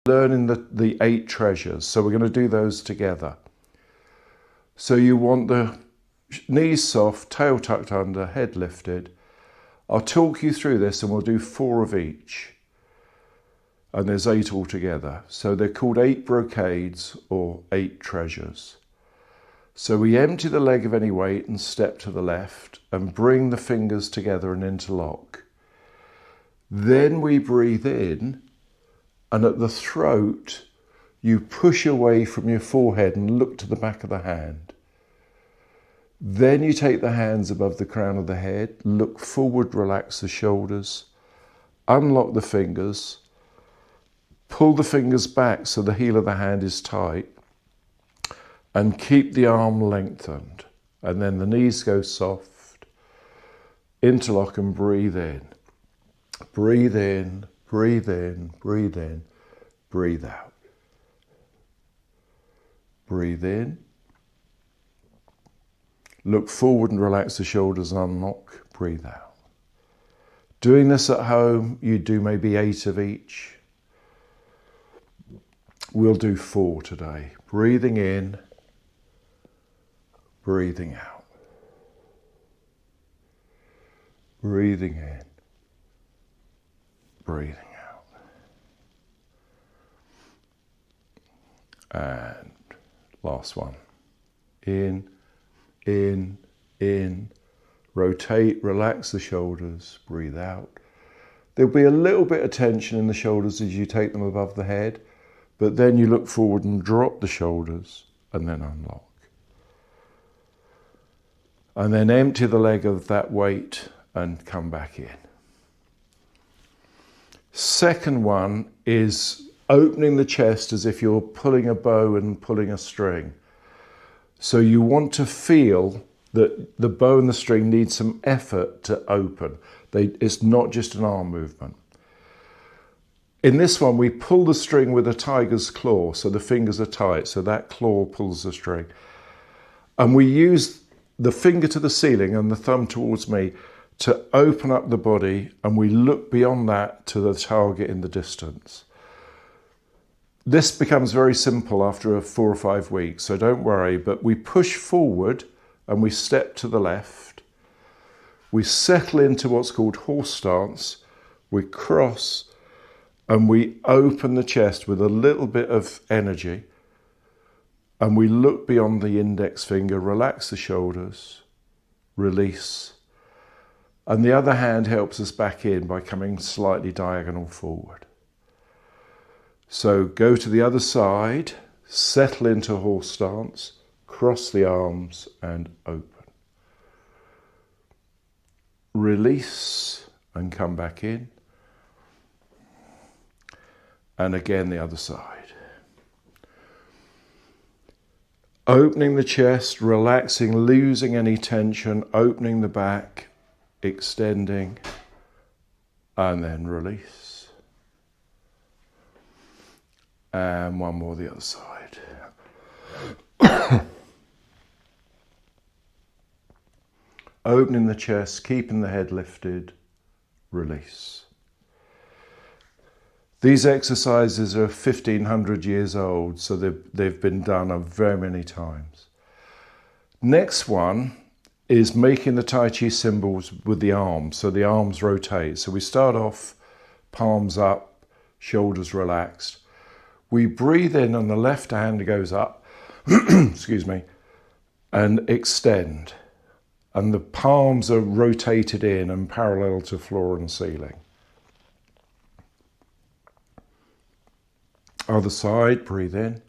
learning the 8 treasures. So we're going to do those together. So you want the knees soft, tail tucked under, head lifted. I'll talk you through this and we'll do 4 of each. And there's 8 altogether. So they're called 8 brocades or 8 treasures. So we empty the leg of any weight and step to the left and bring the fingers together and interlock. Then we breathe in, and at the throat, you push away from your forehead and look to the back of the hand. Then you take the hands above the crown of the head, look forward, relax the shoulders, unlock the fingers, pull the fingers back so the heel of the hand is tight, and keep the arm lengthened. And then the knees go soft, interlock and breathe in. Breathe in, breathe in, breathe in, breathe out. Breathe in. Look forward and relax the shoulders and unlock, breathe out. Doing this at home, you do maybe 8 of each. We'll do 4 today. Breathing in, breathing out. Breathing in, breathing out. And last one. In, rotate, relax the shoulders, breathe out. There'll be a little bit of tension in the shoulders as you take them above the head, but then you look forward and drop the shoulders and then unlock. And then empty the leg of that weight and come back in. Second one is opening the chest as if you're pulling a bow and pulling a string. So you want to feel that the bow and the string need some effort to open. It's not just an arm movement. In this one, we pull the string with a tiger's claw, so the fingers are tight, so that claw pulls the string. And we use the finger to the ceiling and the thumb towards me to open up the body, and we look beyond that to the target in the distance. This becomes very simple after 4 or 5 weeks, so don't worry, but we push forward and we step to the left. We settle into what's called horse stance. We cross and we open the chest with a little bit of energy, and we look beyond the index finger, relax the shoulders, release. And the other hand helps us back in by coming slightly diagonal forward. So go to the other side, settle into horse stance, cross the arms and open. Release and come back in. And again the other side. Opening the chest, relaxing, losing any tension, opening the back, extending, and then release. And one more the other side. Opening the chest, keeping the head lifted, release. These exercises are 1,500 years old, so they've been done very many times. Next one is making the Tai Chi symbols with the arms, so the arms rotate. So we start off, palms up, shoulders relaxed. We breathe in and the left hand goes up, excuse me, and extend. And the palms are rotated in and parallel to floor and ceiling. Other side, breathe in.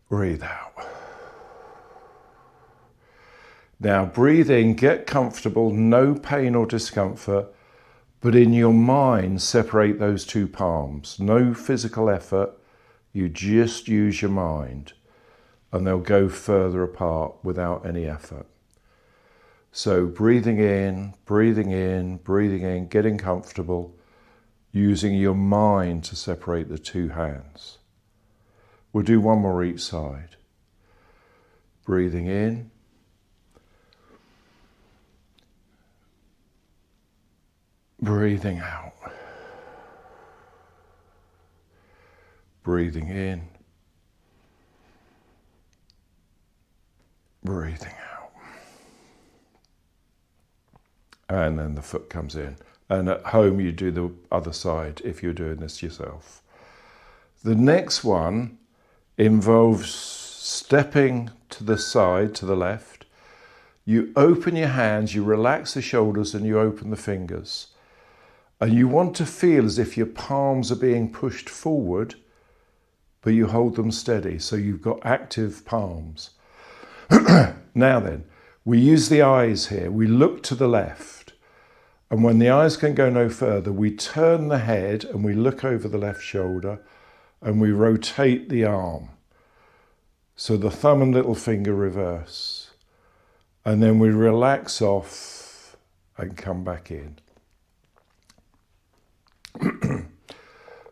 Breathe out. Now breathe in, get comfortable, no pain or discomfort, but in your mind separate those 2 palms. No physical effort, you just use your mind and they'll go further apart without any effort. So breathing in, breathing in, breathing in, getting comfortable, using your mind to separate the 2 hands. We'll do one more each side. Breathing in. breathing out, breathing in, breathing out. And then the foot comes in. And at home you do the other side if you're doing this yourself. The next one involves stepping to the side, to the left. You open your hands, you relax the shoulders and you open the fingers. And you want to feel as if your palms are being pushed forward, but you hold them steady. So you've got active palms. Now then, we use the eyes here. We look to the left. And when the eyes can go no further, we turn the head and we look over the left shoulder and we rotate the arm. So the thumb and little finger reverse. And then we relax off and come back in.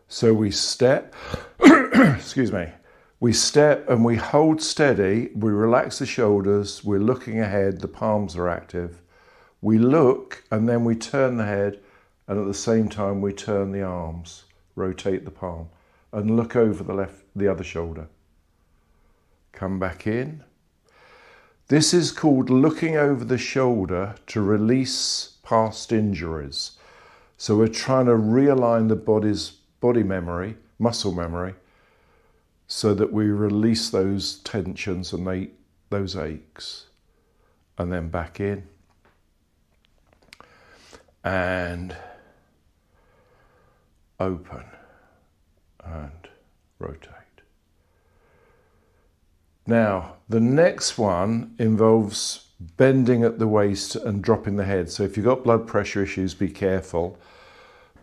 So we step, excuse me, we step and we hold steady, we relax the shoulders, we're looking ahead, the palms are active. We look and then we turn the head and at the same time we turn the arms, rotate the palm and look over the other shoulder. Come back in. This is called looking over the shoulder to release past injuries. So we're trying to realign the body's body memory, muscle memory, so that we release those tensions and those aches. And then back in. And open and rotate. Now, the next one involves bending at the waist and dropping the head. So if you've got blood pressure issues, be careful.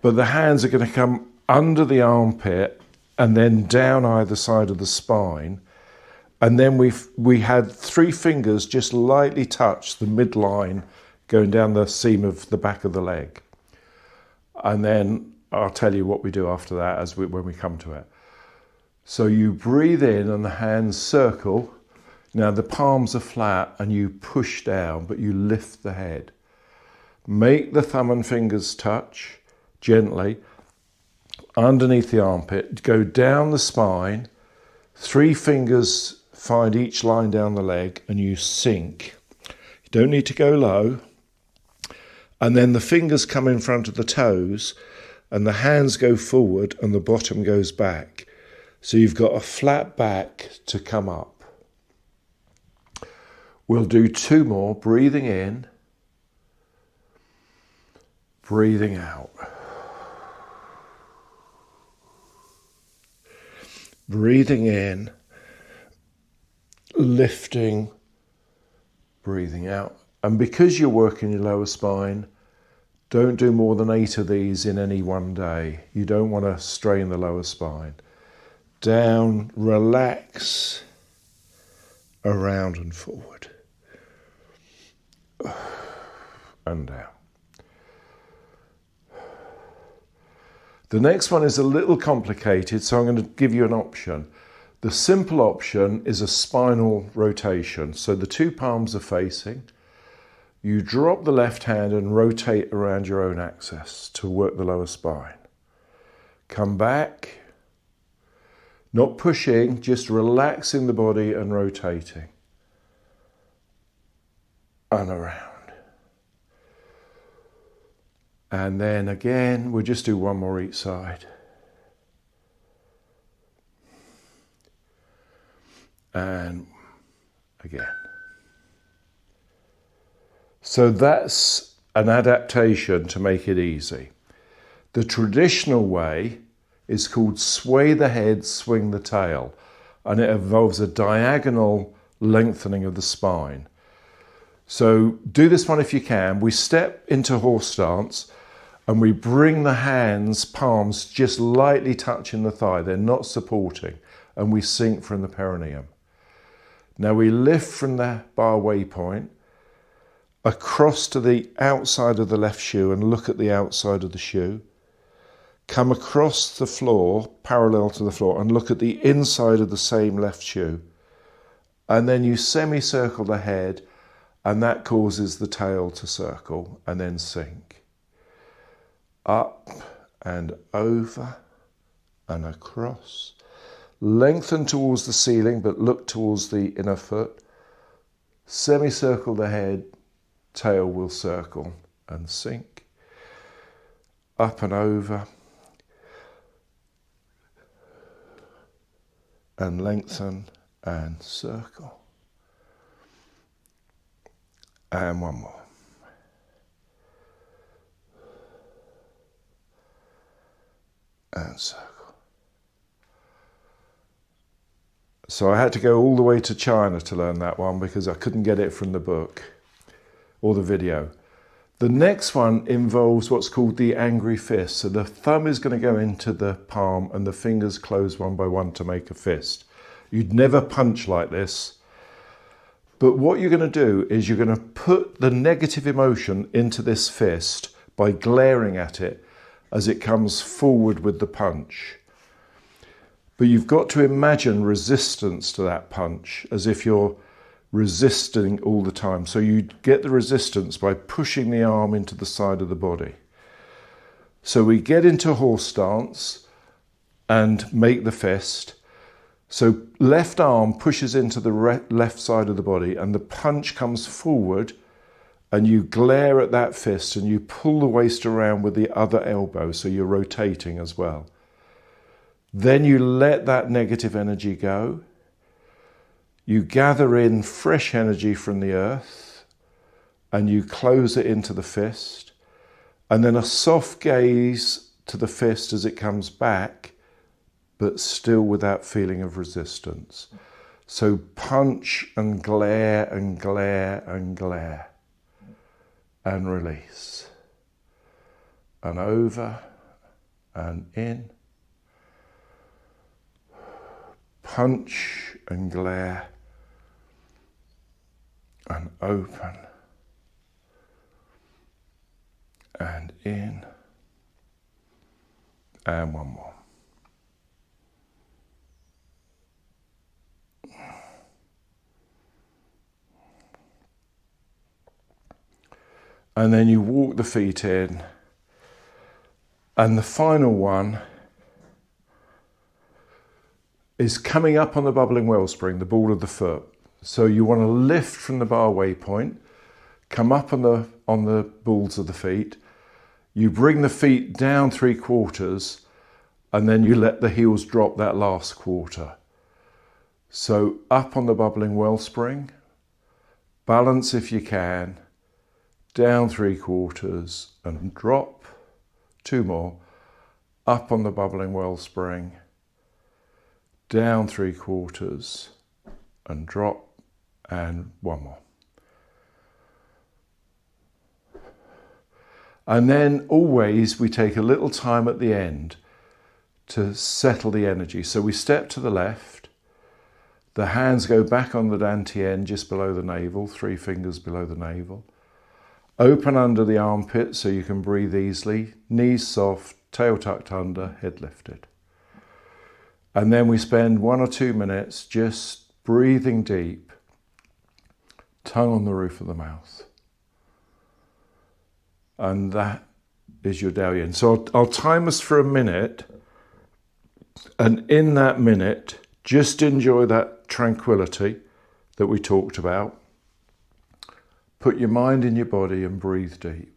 But the hands are going to come under the armpit and then down either side of the spine. And then we had 3 fingers just lightly touch the midline going down the seam of the back of the leg. And then I'll tell you what we do after that when we come to it. So you breathe in and the hands circle. Now the palms are flat and you push down, but you lift the head. Make the thumb and fingers touch gently underneath the armpit. Go down the spine. 3 fingers find each line down the leg and you sink. You don't need to go low. And then the fingers come in front of the toes and the hands go forward and the bottom goes back. So you've got a flat back to come up. We'll do 2 more, breathing in, breathing out. Breathing in, lifting, breathing out. And because you're working your lower spine, don't do more than 8 of these in any one day. You don't want to strain the lower spine. Down, relax, around and forward. And down. The next one is a little complicated, so I'm going to give you an option. The simple option is a spinal rotation. So the 2 palms are facing. You drop the left hand and rotate around your own axis to work the lower spine. Come back. Not pushing, just relaxing the body and rotating. And around. And then again, we'll just do 1 more each side. And again. So that's an adaptation to make it easy. The traditional way is called sway the head, swing the tail, and it involves a diagonal lengthening of the spine. So do this one if you can. We step into horse stance and we bring the hands, palms just lightly touching the thigh. They're not supporting, and we sink from the perineum. Now we lift from the bar waypoint across to the outside of the left shoe and look at the outside of the shoe. Come across the floor, parallel to the floor, and look at the inside of the same left shoe. And then you semicircle the head, and that causes the tail to circle and then sink. up and over and across. Lengthen towards the ceiling, but look towards the inner foot. Semicircle the head, tail will circle and sink. Up and over. And lengthen and circle. And one more. And circle. So I had to go all the way to China to learn that one because I couldn't get it from the book or the video. The next one involves what's called the angry fist. So the thumb is going to go into the palm and the fingers close one by one to make a fist. You'd never punch like this. But what you're going to do is you're going to put the negative emotion into this fist by glaring at it as it comes forward with the punch. But you've got to imagine resistance to that punch, as if you're resisting all the time. So you get the resistance by pushing the arm into the side of the body. So we get into horse stance and make the fist. So left arm pushes into the left side of the body and the punch comes forward and you glare at that fist and you pull the waist around with the other elbow, so you're rotating as well. Then you let that negative energy go. You gather in fresh energy from the earth and you close it into the fist, and then a soft gaze to the fist as it comes back, but still with that feeling of resistance. So punch and glare and glare and glare and release. And over and in. Punch and glare and open and in, and one more. And then you walk the feet in, and the final one is coming up on the bubbling wellspring, the ball of the foot. So you want to lift from the bar waypoint, come up on the balls of the feet. You bring the feet down 3/4, and then you let the heels drop that last quarter. So up on the bubbling wellspring, balance if you can, down 3/4 and drop. 2 more, up on the bubbling wellspring, down 3/4 and drop, and 1 more. And then always we take a little time at the end to settle the energy. So we step to the left, the hands go back on the dantian just below the navel, 3 fingers below the navel. Open under the armpit so you can breathe easily, knees soft, tail tucked under, head lifted. And then we spend 1 or 2 minutes just breathing deep, tongue on the roof of the mouth. And that is your Daoyin. So I'll time us for a minute, and in that minute, just enjoy that tranquility that we talked about. Put your mind in your body and breathe deep.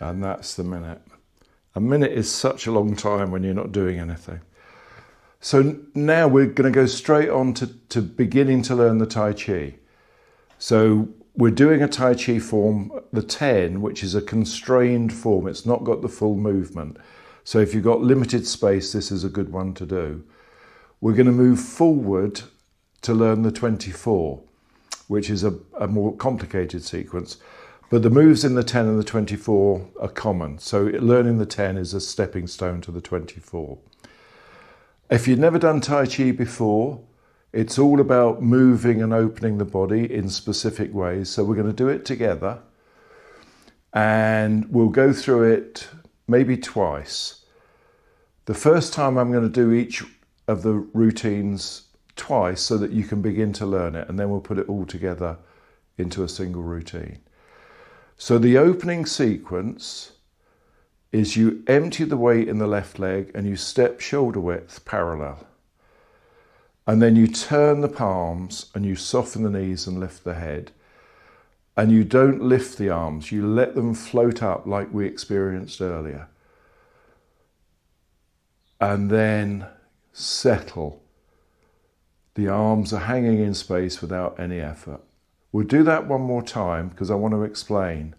And that's the minute. A minute is such a long time when you're not doing anything. So now we're going to go straight on to beginning to learn the Tai Chi. So we're doing a Tai Chi form, the 10, which is a constrained form. It's not got the full movement. So if you've got limited space, this is a good one to do. We're going to move forward to learn the 24, which is a more complicated sequence. But the moves in the 10 and the 24 are common. So learning the 10 is a stepping stone to the 24. If you've never done Tai Chi before, it's all about moving and opening the body in specific ways. So we're going to do it together, and we'll go through it maybe twice. The first time I'm going to do each of the routines twice so that you can begin to learn it, and then we'll put it all together into a single routine. So the opening sequence is you empty the weight in the left leg and you step shoulder width parallel. And then you turn the palms and you soften the knees and lift the head. And you don't lift the arms, you let them float up like we experienced earlier. And then settle. The arms are hanging in space without any effort. We'll do that one more time because I want to explain.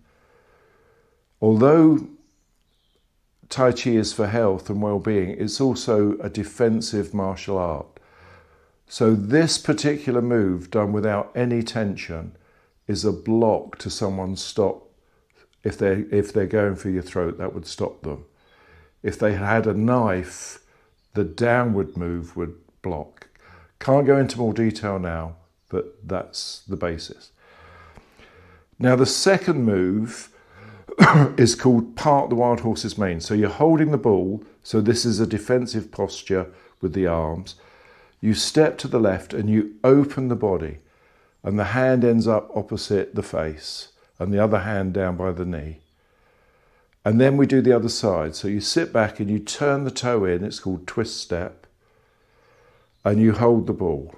Although Tai Chi is for health and well-being, it's also a defensive martial art. So this particular move done without any tension is a block to someone's stop. If they're going for your throat, that would stop them. If they had a knife, the downward move would block. Can't go into more detail now, but that's the basis. Now the second move is called part the wild horse's mane. So you're holding the ball, so this is a defensive posture with the arms. You step to the left and you open the body, and the hand ends up opposite the face and the other hand down by the knee. And then we do the other side. So you sit back and you turn the toe in, it's called twist step, and you hold the ball.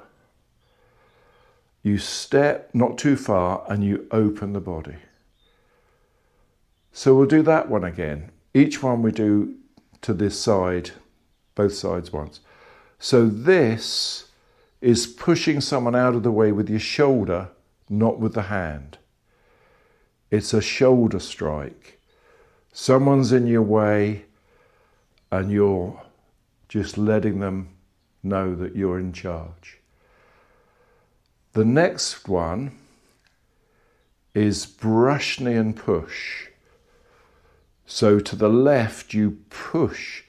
You step not too far and you open the body. So we'll do that one again. Each one we do to this side, both sides once. So this is pushing someone out of the way with your shoulder, not with the hand. It's a shoulder strike. Someone's in your way and you're just letting them know that you're in charge. The next one is brush knee and push. So to the left, you push.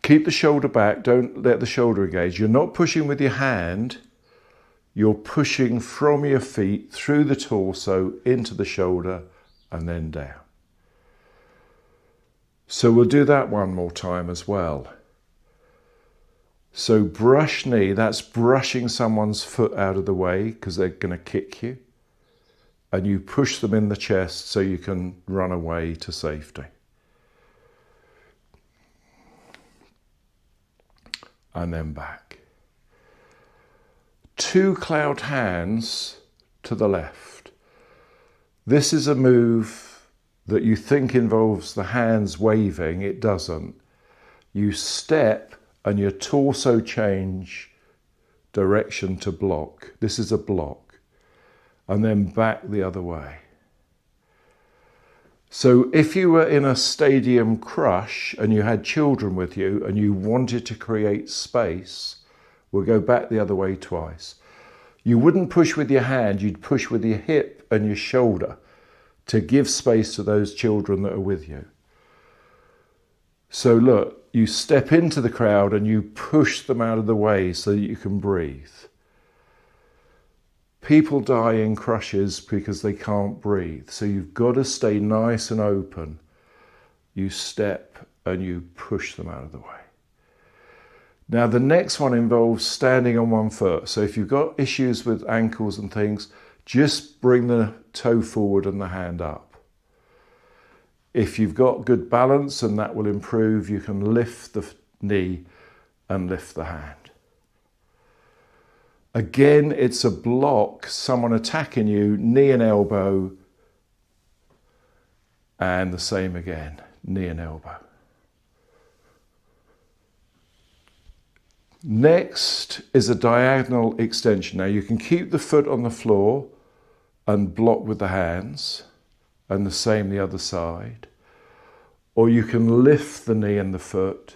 Keep the shoulder back, don't let the shoulder engage. You're not pushing with your hand, you're pushing from your feet through the torso into the shoulder and then down. So we'll do that one more time as well. So brush knee, that's brushing someone's foot out of the way because they're going to kick you. And you push them in the chest so you can run away to safety. And then back. Two cloud hands to the left. This is a move that you think involves the hands waving. It doesn't. You step and your torso change direction to block. This is a block. And then back the other way. So if you were in a stadium crush and you had children with you and you wanted to create space, we'll go back the other way twice. You wouldn't push with your hand, you'd push with your hip and your shoulder to give space to those children that are with you. So look, you step into the crowd and you push them out of the way so that you can breathe. People die in crushes because they can't breathe. So you've got to stay nice and open. You step and you push them out of the way. Now the next one involves standing on one foot. So if you've got issues with ankles and things, just bring the toe forward and the hand up. If you've got good balance and that will improve, you can lift the knee and lift the hand. Again, it's a block, someone attacking you, knee and elbow, and the same again, knee and elbow. Next is a diagonal extension. Now you can keep the foot on the floor and block with the hands, and the same the other side. Or you can lift the knee and the foot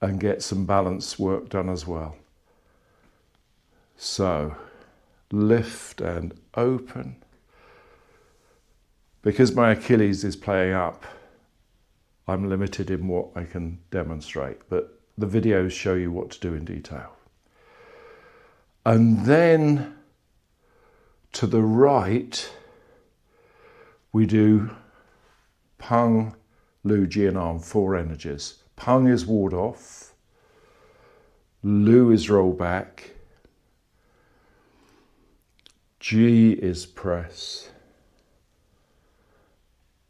and get some balance work done as well. So, lift and open. Because my Achilles is playing up, I'm limited in what I can demonstrate, but the videos show you what to do in detail. And then to the right, we do Pung, Lu, Ji and Arm, 4 energies. Pung is ward off, Lu is roll back, Ji is press,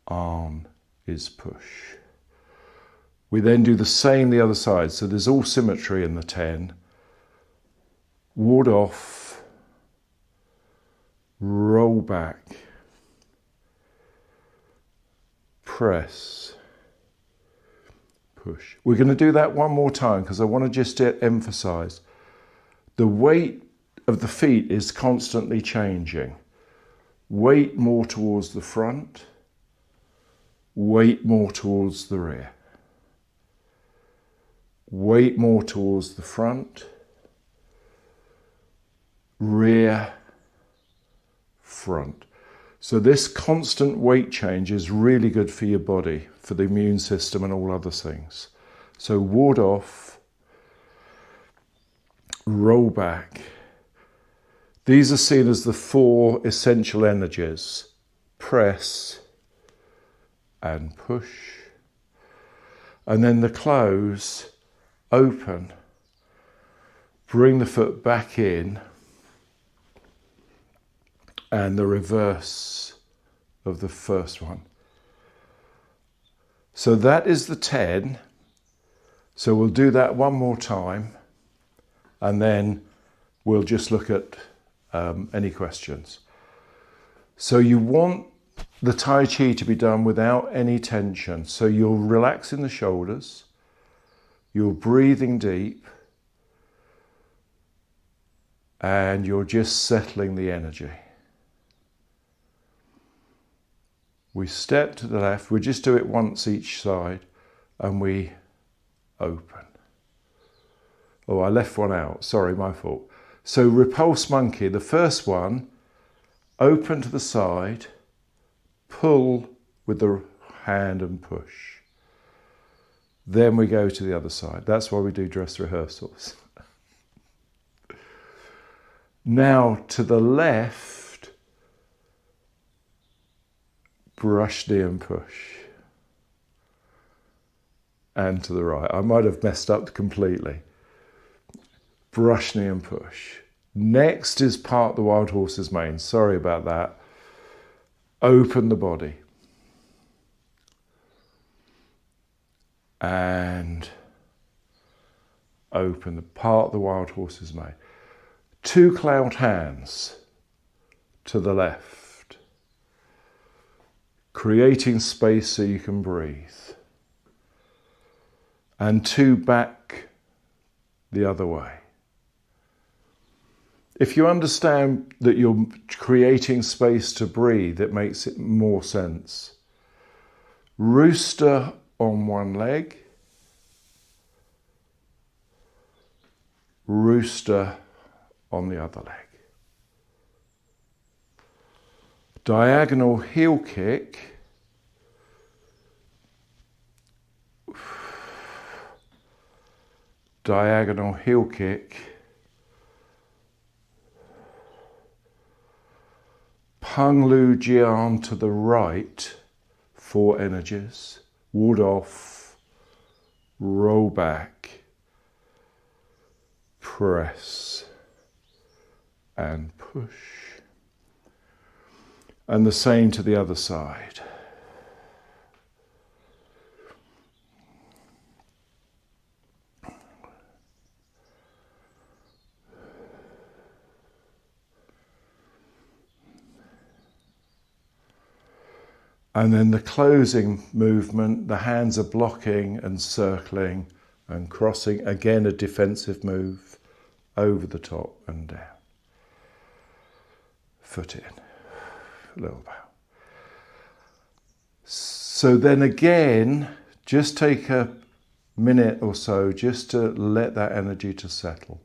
Arm is push. We then do the same the other side, so there's all symmetry in the 10. Ward off, roll back, press, push. We're going to do that one more time because I want to just emphasize the weight of the feet is constantly changing. Weight more towards the front, weight more towards the rear. Weight more towards the front, rear, front. So this constant weight change is really good for your body, for the immune system and all other things. So ward off, roll back. These are seen as the 4 essential energies: press and push. And then the close, open, bring the foot back in, and the reverse of the first one. So that is the 10. So we'll do that one more time, and then we'll just look at any questions. So you want the Tai Chi to be done without any tension. So you're relaxing the shoulders, you're breathing deep, and you're just settling the energy. We step to the left, we just do it once each side, and we open. Oh, I left one out, sorry, my fault. So repulse monkey, the first one, open to the side, pull with the hand and push. Then we go to the other side. That's why we do dress rehearsals. Now to the left, brush knee and push. And to the right. I might have messed up completely. Brush knee and push. Next is part the wild horse's mane. Sorry about that. Open the body. And open the part the wild horse's mane. 2 cloud hands to the left, creating space so you can breathe. And 2 back the other way. If you understand that you're creating space to breathe, it makes it more sense. Rooster on one leg, rooster on the other leg. Diagonal heel kick. Diagonal heel kick. Pung Lu Jian to the right, 4 energies. Ward off, roll back, press, and push. And the same to the other side. And then the closing movement, the hands are blocking and circling and crossing, again a defensive move, over the top and down. Foot in, little bow. So then again, just take a minute or so just to let that energy to settle.